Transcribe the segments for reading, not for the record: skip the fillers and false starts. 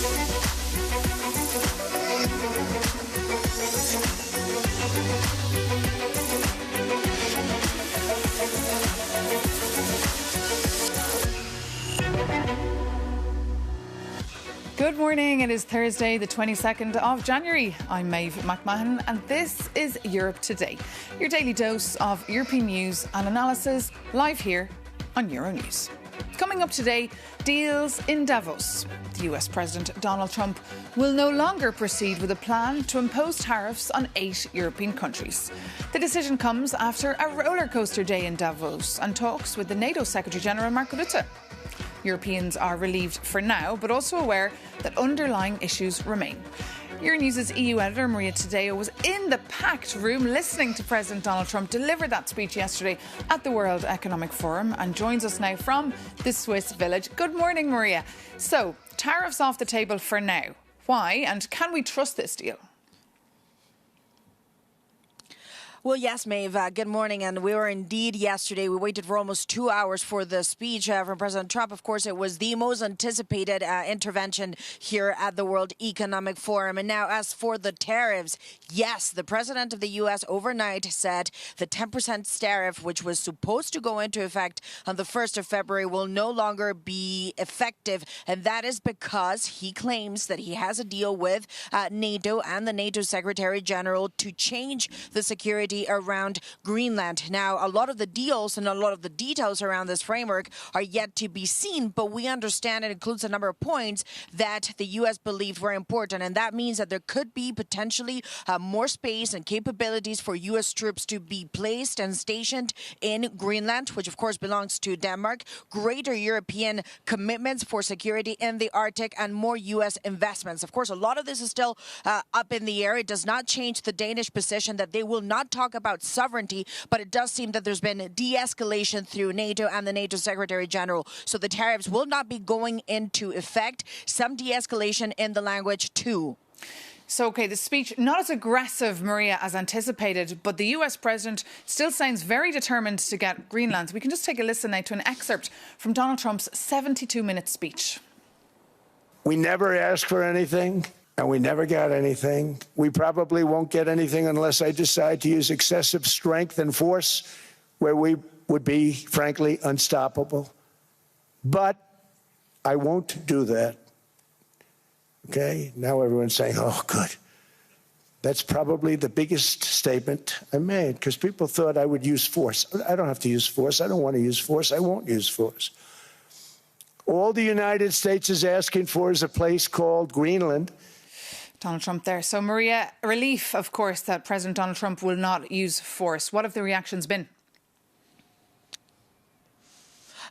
Good morning. It is Thursday, the 22nd of January. I'm Maeve McMahon, and this is Europe Today, your daily dose of European news and analysis, live here on Euronews. Coming up today, deals in Davos. The US President Donald Trump will no longer proceed with a plan to impose tariffs on 8 European countries. The decision comes after a rollercoaster day in Davos and talks with the NATO Secretary General Mark Rutte. Europeans are relieved for now, but also aware that underlying issues remain. Euronews' EU editor Maria Tadeo was in the packed room listening to President Donald Trump deliver that speech yesterday at the World Economic Forum and joins us now from the Swiss village. Good morning, Maria. So, tariffs off the table for now. Why, and can we trust this deal? Well, yes, Maeve. Good morning. And we were indeed yesterday. We waited for almost 2 hours for the speech from President Trump. Of course, it was the most anticipated intervention here at the World Economic Forum. And now, as for the tariffs, yes, the president of the U.S. overnight said the 10% tariff, which was supposed to go into effect on the 1st of February, will no longer be effective. And that is because he claims that he has a deal with NATO and the NATO Secretary General to change the security around Greenland. Now, a lot of the deals and a lot of the details around this framework are yet to be seen, but we understand it includes a number of points that the U.S. believed were important, and that means that there could be potentially more space and capabilities for U.S. troops to be placed and stationed in Greenland, which of course belongs to Denmark, greater European commitments for security in the Arctic, and more U.S. investments. Of course, a lot of this is still up in the air. It does not change the Danish position that they will not talk about sovereignty, but it does seem that there's been de-escalation through NATO and the NATO Secretary General. So the tariffs will not be going into effect. Some de-escalation in the language too. So, OK, the speech not as aggressive, Maria, as anticipated, but the US president still sounds very determined to get Greenland. We can just take a listen now to an excerpt from Donald Trump's 72-minute speech. We never asked for anything. And we never got anything. We probably won't get anything unless I decide to use excessive strength and force where we would be, frankly, unstoppable. But I won't do that. Okay? Now everyone's saying, oh, good. That's probably the biggest statement I made because people thought I would use force. I don't have to use force. I don't want to use force. I won't use force. All the United States is asking for is a place called Greenland. Donald Trump there. So, Maria, relief, of course, that President Donald Trump will not use force. What have the reactions been?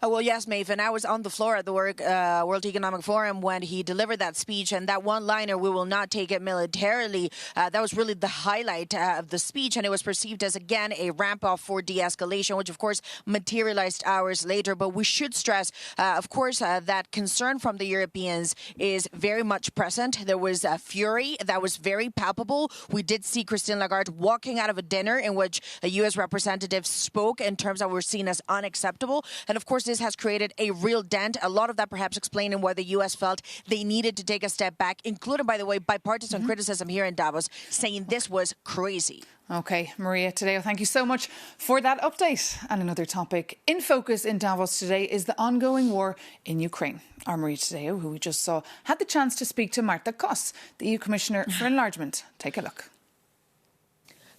Well, yes, Maeve, and I was on the floor at the World Economic Forum when he delivered that speech, and that one-liner, we will not take it militarily, that was really the highlight of the speech, and it was perceived as, again, a ramp-up for de-escalation, which, of course, materialized hours later. But we should stress, of course, that concern from the Europeans is very much present. There was fury that was very palpable. We did see Christine Lagarde walking out of a dinner in which a U.S. representative spoke in terms that were seen as unacceptable, and, of course, this has created a real dent. A lot of that perhaps explaining why the U.S. felt they needed to take a step back, including, by the way, bipartisan criticism here in Davos, saying this was crazy. OK, Maria Tadeo, thank you so much for that update. And another topic in focus in Davos today is the ongoing war in Ukraine. Our Maria Tadeo, who we just saw, had the chance to speak to Marta Kos, the EU Commissioner for Enlargement. Take a look.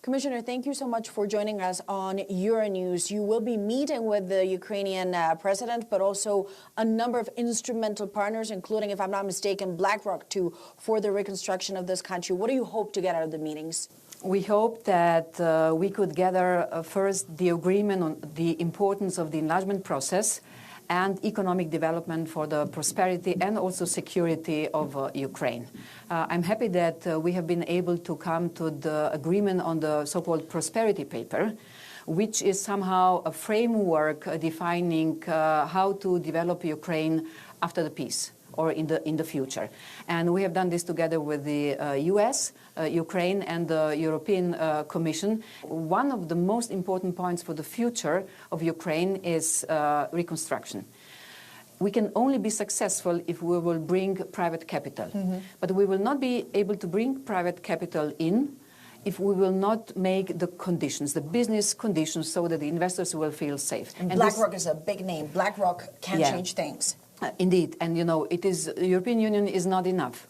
Commissioner, thank you so much for joining us on Euronews. You will be meeting with the Ukrainian president, but also a number of instrumental partners, including, if I'm not mistaken, BlackRock, too, for the reconstruction of this country. What do you hope to get out of the meetings? We hope that we could gather first the agreement on the importance of the enlargement process and economic development for the prosperity and also security of Ukraine. I'm happy that we have been able to come to the agreement on the so-called prosperity paper, which is somehow a framework defining how to develop Ukraine after the peace or in the future. And we have done this together with the US, Ukraine and the European Commission. One of the most important points for the future of Ukraine is reconstruction. we can only be successful if we will bring private capital. But we will not be able to bring private capital in if we will not make the conditions, the business conditions, so that the investors will feel safe. And BlackRock is a big name. BlackRock can change things. Indeed, and it is European Union is not enough.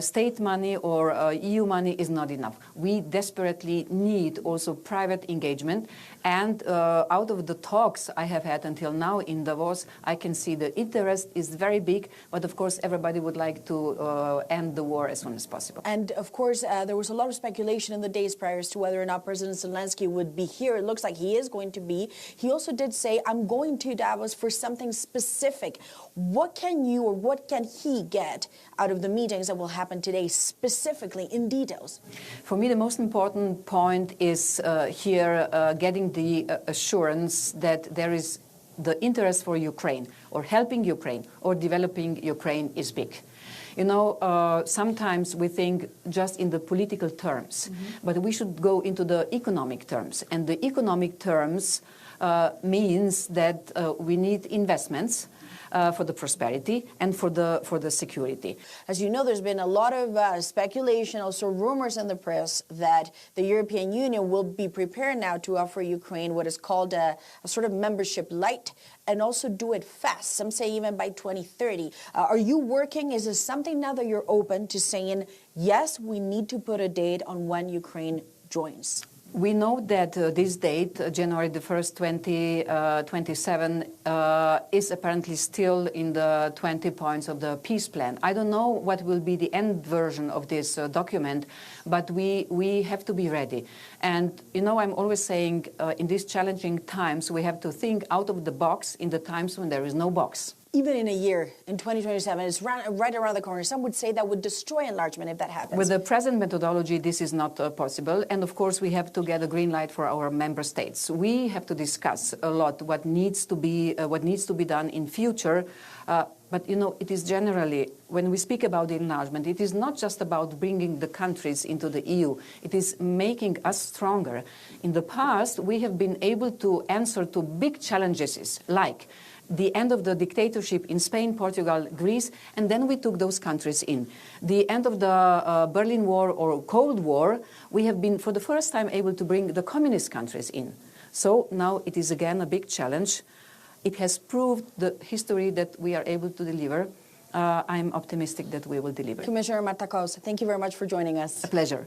State money or EU money is not enough. We desperately need also private engagement. And out of the talks I have had until now in Davos, I can see the interest is very big. But of course, everybody would like to end the war as soon as possible. And of course, there was a lot of speculation in the days prior as to whether or not President Zelensky would be here. It looks like he is going to be. He also did say, I'm going to Davos for something specific. What can you or what can he get out of the meetings that will happen today, specifically in details? For me, the most important point is getting the assurance that there is the interest for Ukraine, or helping Ukraine, or developing Ukraine is big. Sometimes we think just in the political terms, but we should go into the economic terms. And the economic terms means that we need investments for the prosperity and for the security. As you know, there's been a lot of speculation, also rumors in the press that the European Union will be prepared now to offer Ukraine what is called a sort of membership light, and also do it fast. Some say even by 2030. Are you working? Is this something now that you're open to saying, yes, we need to put a date on when Ukraine joins? We know that this date, January the 1st, 2027, is apparently still in the 20 points of the peace plan. I don't know what will be the end version of this document, but we have to be ready. And, I'm always saying in these challenging times, we have to think out of the box in the times when there is no box. Even in a year, in 2027, it's right around the corner. Some would say that would destroy enlargement if that happens. With the present methodology, this is not possible. And of course, we have to get a green light for our member states. We have to discuss a lot what needs to be done in future. But, it is generally, when we speak about the enlargement, it is not just about bringing the countries into the EU. It is making us stronger. In the past, we have been able to answer to big challenges like the end of the dictatorship in Spain, Portugal, Greece, and then we took those countries in. The end of the Berlin War or Cold War, we have been for the first time able to bring the communist countries in. So now it is again a big challenge. It has proved the history that we are able to deliver. I'm optimistic that we will deliver. Commissioner Marta Kos, thank you very much for joining us. A pleasure.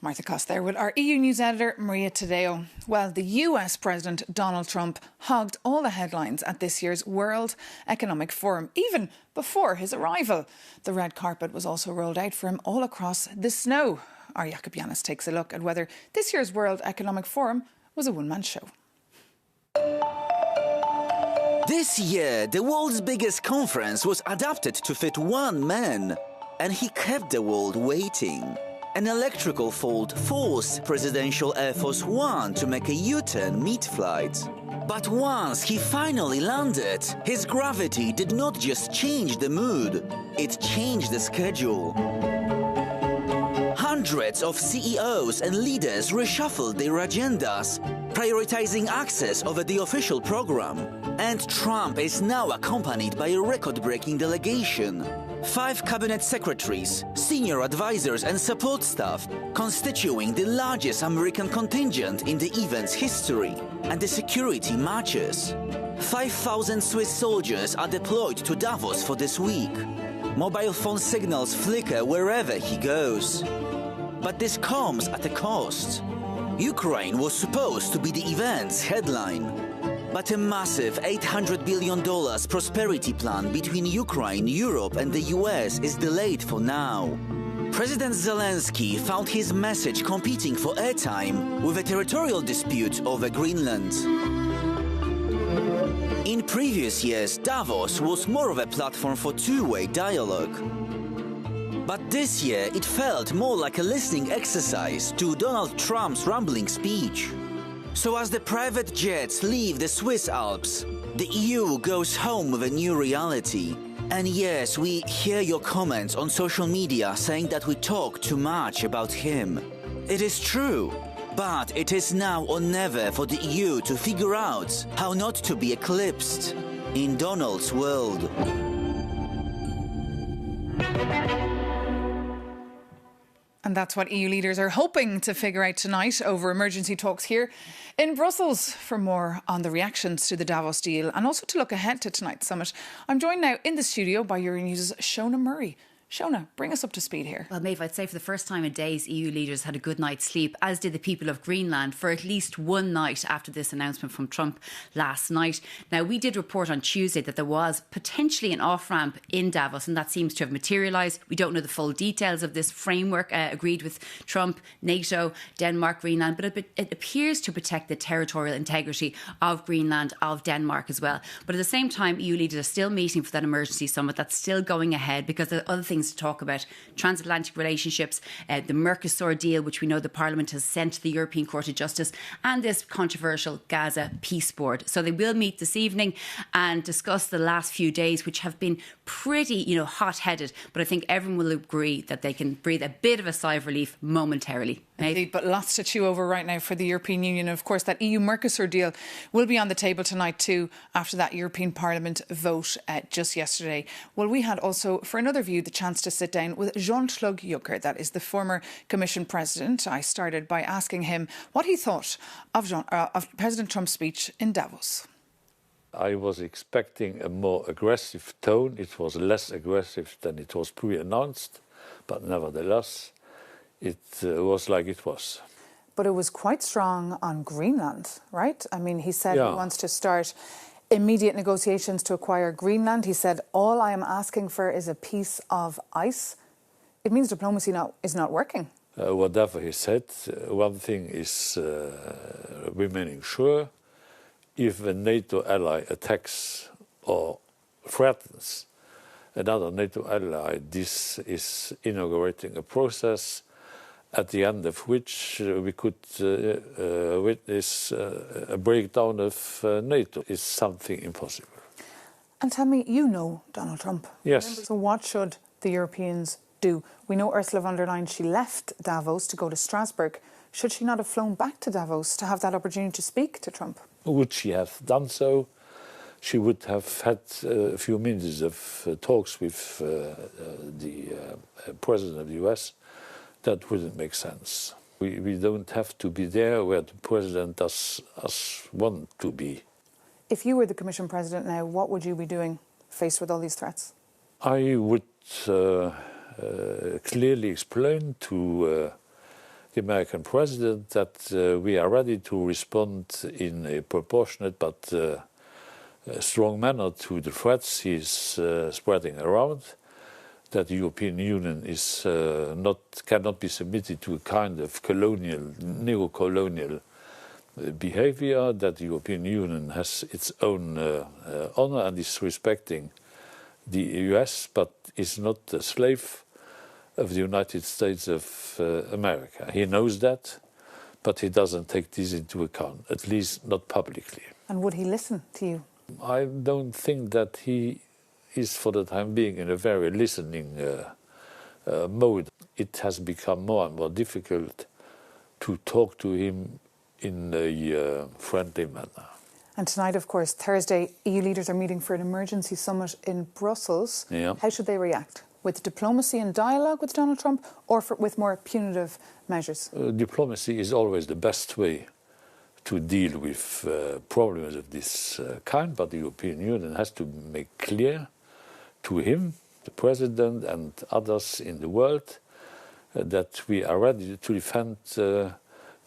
Martha Kos there with our EU News editor, Maria Tadeo. Well, the US President Donald Trump hogged all the headlines at this year's World Economic Forum, even before his arrival. The red carpet was also rolled out for him all across the snow. Our Jakob Yanis takes a look at whether this year's World Economic Forum was a one-man show. This year, the world's biggest conference was adapted to fit one man, and he kept the world waiting. An electrical fault forced Presidential Air Force One to make a U-turn mid-flight. But once he finally landed, his gravity did not just change the mood, it changed the schedule. Hundreds of CEOs and leaders reshuffled their agendas, prioritizing access over the official program. And Trump is now accompanied by a record-breaking delegation. 5 cabinet secretaries, senior advisors and support staff, constituting the largest American contingent in the event's history. And the security matches. 5,000 Swiss soldiers are deployed to Davos for this week. Mobile phone signals flicker wherever he goes. But this comes at a cost. Ukraine was supposed to be the event's headline. But a massive $800 billion prosperity plan between Ukraine, Europe and the US is delayed for now. President Zelensky found his message competing for airtime with a territorial dispute over Greenland. In previous years, Davos was more of a platform for two-way dialogue. But this year, it felt more like a listening exercise to Donald Trump's rambling speech. So as the private jets leave the Swiss Alps, the EU goes home with a new reality. And yes, we hear your comments on social media saying that we talk too much about him. It is true. But it is now or never for the EU to figure out how not to be eclipsed in Donald's world. And that's what EU leaders are hoping to figure out tonight over emergency talks here in Brussels. For more on the reactions to the Davos deal and also to look ahead to tonight's summit, I'm joined now in the studio by Euronews' Shona Murray. Shona, bring us up to speed here. Well, Maeve, I'd say for the first time in days, EU leaders had a good night's sleep, as did the people of Greenland, for at least one night after this announcement from Trump last night. Now, we did report on Tuesday that there was potentially an off-ramp in Davos, and that seems to have materialised. We don't know the full details of this framework agreed with Trump, NATO, Denmark, Greenland, but it appears to protect the territorial integrity of Greenland, of Denmark as well. But at the same time, EU leaders are still meeting for that emergency summit. That's still going ahead because there are other things to talk about: transatlantic relationships, the Mercosur deal, which we know the Parliament has sent to the European Court of Justice, and this controversial Gaza peace board. So they will meet this evening and discuss the last few days, which have been pretty, hot-headed. But I think everyone will agree that they can breathe a bit of a sigh of relief momentarily. Indeed, but lots to chew over right now for the European Union. Of course, that EU-Mercosur deal will be on the table tonight too, after that European Parliament vote just yesterday. Well, we had also, for another view, the chance to sit down with Jean-Claude Juncker, that is the former Commission President. I started by asking him what he thought of President Trump's speech in Davos. I was expecting a more aggressive tone. It was less aggressive than it was pre-announced, but nevertheless, it was like it was. But it was quite strong on Greenland, right? I mean, he said he wants to start immediate negotiations to acquire Greenland. He said, all I am asking for is a piece of ice. It means diplomacy is not working. Whatever he said, one thing is remaining sure. If a NATO ally attacks or threatens another NATO ally, this is inaugurating a process at the end of which we could witness a breakdown of NATO. It's something impossible. And tell me, you know Donald Trump. Yes. So what should the Europeans do? We know Ursula von der Leyen, she left Davos to go to Strasbourg. Should she not have flown back to Davos to have that opportunity to speak to Trump? Would she have done so? She would have had a few minutes of talks with the President of the US. That wouldn't make sense. We don't have to be there where the President does us want to be. If you were the Commission President now, what would you be doing faced with all these threats? I would clearly explain to the American President that we are ready to respond in a proportionate but strong manner to the threats he is spreading around, that the European Union is cannot be submitted to a kind of neo-colonial behavior, that the European Union has its own honor and is respecting the US, but is not a slave of the United States of America. He knows that, but he doesn't take this into account, at least not publicly. And would he listen to you? I don't think that he is, for the time being, in a very listening mode. It has become more and more difficult to talk to him in a friendly manner. And tonight, of course, Thursday, EU leaders are meeting for an emergency summit in Brussels. Yeah. How should they react? With diplomacy and dialogue with Donald Trump, or with more punitive measures? Diplomacy is always the best way to deal with problems of this kind, but the European Union has to make clear to him, the President and others in the world, that we are ready to defend the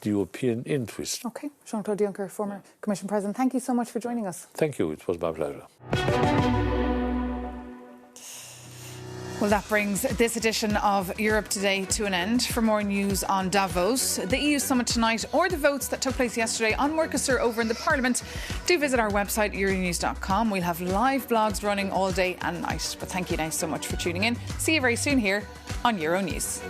European interest. OK. Jean-Claude Juncker, former Commission President, thank you so much for joining us. Thank you. It was my pleasure. Well, that brings this edition of Europe Today to an end. For more news on Davos, the EU summit tonight, or the votes that took place yesterday on Mercosur over in the Parliament, do visit our website, Euronews.com. We'll have live blogs running all day and night. But thank you now so much for tuning in. See you very soon here on Euronews.